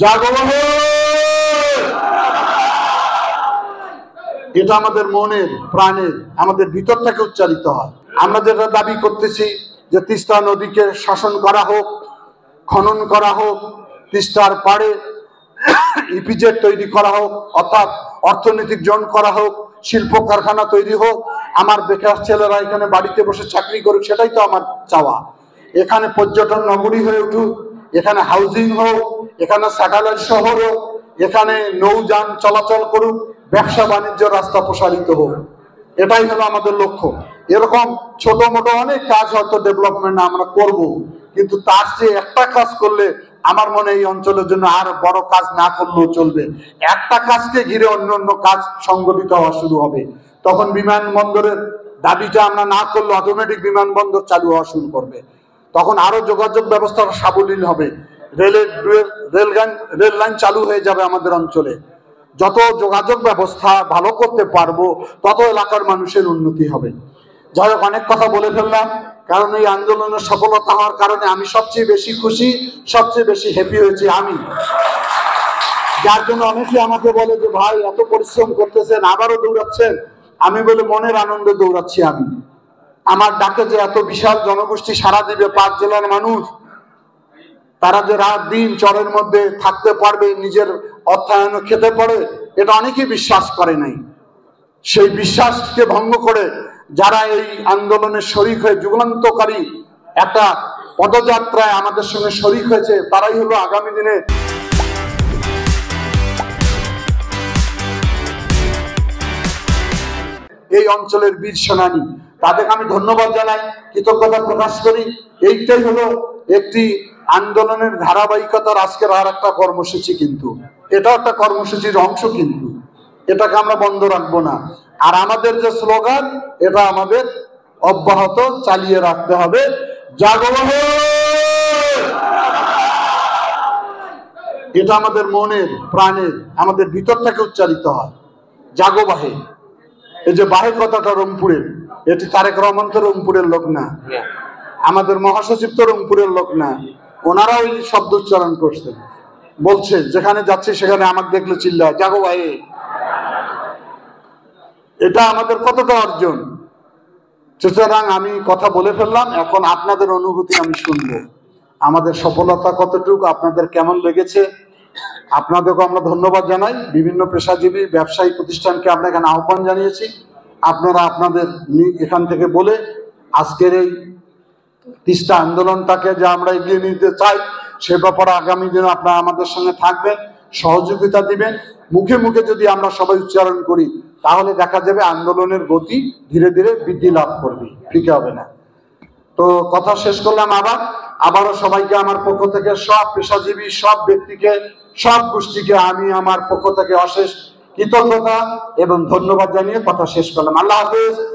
জাগো এটা আমাদের মনের প্রাণের আমাদের ভিতর থেকে উচ্চারিত হয়। আমরা যেটা দাবি করতেছি যে তিস্তা নদীকে শাসন করা হোক, খনন করা হোক, তিস্তার পাড়ে ইপিজেড তৈরি করা হোক, অর্থাৎ অর্থনৈতিক জোন করা হোক, শিল্প কারখানা তৈরি হোক, আমার বেকার ছেলেরা এখানে বাড়িতে বসে চাকরি করুক, সেটাই তো আমার চাওয়া। এখানে পর্যটন নগরী হয়ে উঠুক, এখানে হাউজিং হোক, এখানে স্যাটেলাইট শহর হোক, এখানে নৌযান চলাচল করুক, ব্যবসা বাণিজ্য রাস্তা প্রসারিত হোক, এটাই হলো আমাদের লক্ষ্য। এরকম ছোট মোটো অনেক কাজ হয়তো ডেভেলপমেন্ট আমরা করব, কিন্তু তার যে একটা কাজ করলে আমার মনে এই অঞ্চলের জন্য আর বড় কাজ না করলেও চলবে। একটা কাজকে ঘিরে অন্য অন্য কাজ সংগঠিত হওয়া শুরু হবে। তখন বিমানবন্দরের দাবিটা আমরা না করলে অটোমেটিক বিমানবন্দর চালু হওয়া শুরু করবে। তখন আরো যোগাযোগ ব্যবস্থা সাবলীল হবে, রেল লাইন চালু হয়ে যাবে আমাদের অঞ্চলে। যত যোগাযোগ ব্যবস্থা ভালো করতে পারবো তত এলাকার মানুষের উন্নতি হবে। যাই হোক, অনেক কথা বলে ফেললাম, কারণ এই আন্দোলনের সফলতা হওয়ার কারণে আমি সবচেয়ে বেশি খুশি, সবচেয়ে বেশি হ্যাপি হয়েছি আমি। যার জন্য অনেকে আমাকে বলে যে ভাই এত পরিশ্রম করতেছেন, আবারও দৌড়াচ্ছেন। আমি বলে মনের আনন্দে দৌড়াচ্ছি আমি। আমার ডাকে যে এত বিশাল জনগোষ্ঠী সাড়া দিবে, 5 জেলার মানুষ, তারা যে রাত দিন চরের মধ্যে থাকতে পারবে, নিজের অর্থায়ন খেতে পারে, এটা অনেকেই বিশ্বাস করে নাই। সেই বিশ্বাসকে ভঙ্গ করে যারা এই আন্দোলনের শরিক হয়ে যুগান্তকারী একটা পদযাত্রায় আমাদের সঙ্গে শরিক হয়েছে, তারাই হলো আগামী দিনে এই অঞ্চলের বীর সেনানী। তাদেরকে আমি ধন্যবাদ জানাই, কৃতজ্ঞতা প্রকাশ করি। এইটাই হলো একটি আন্দোলনের ধারাবাহিকতার আজকের আর একটা কর্মসূচি, কিন্তু এটা একটা কর্মসূচির অংশ, কিন্তু এটাকে আমরা বন্ধ রাখবো না। আর আমাদের যে স্লোগান, এটা আমাদের অব্যাহত চালিয়ে রাখতে হবে। জাগো, এটা আমাদের মনের প্রাণের আমাদের ভিতর থেকে উচ্চারিত হয়। জাগো বাহে। এই যে বাহে কথাটা রংপুরের, এটি তারেক রহমান তো রংপুরের লোক না, আমাদের মহাসচিব তো রংপুরের লোক না, ওনারা ওই শব্দ উচ্চারণ করছেন, বলছে যেখানে যাচ্ছে সেখানে আমাকে দেখলে চিল্লায় জাগো ভাই। এটা আমাদের কতটা অর্জন। সুতরাং আমি কথা বলে ফেললাম, এখন আপনাদের অনুভূতি আমি শুনবো। আমাদের সফলতা কতটুকু, আপনাদের কেমন লেগেছে, আপনাদেরকে আমরা ধন্যবাদ জানাই। বিভিন্ন পেশাজীবী ব্যবসায়ী প্রতিষ্ঠানকে আমরা এখানে আহ্বান জানিয়েছি, আপনারা আপনাদের এখান থেকে বলে আজকের এই তিস্তা আন্দোলনটাকে যে আমরা এগিয়ে নিতে চাই, সে ব্যাপারে আগামী দিনে আপনারা আমাদের সঙ্গে থাকবেন, সহযোগিতা দিবেন। মুখে মুখে যদি আমরা সবাই উচ্চারণ করি, তাহলে দেখা যাবে আন্দোলনের গতি ধীরে ধীরে বৃদ্ধি লাভ করবে, ঠিক হবে না। তো কথা শেষ করলাম। আবারও সবাইকে আমার পক্ষ থেকে, সব পেশাজীবী, সব ব্যক্তিকে, সব গোষ্ঠীকে আমি আমার পক্ষ থেকে অশেষ কৃতজ্ঞতা এবং ধন্যবাদ জানিয়ে কথা শেষ করলাম। আল্লাহ হাফেজ।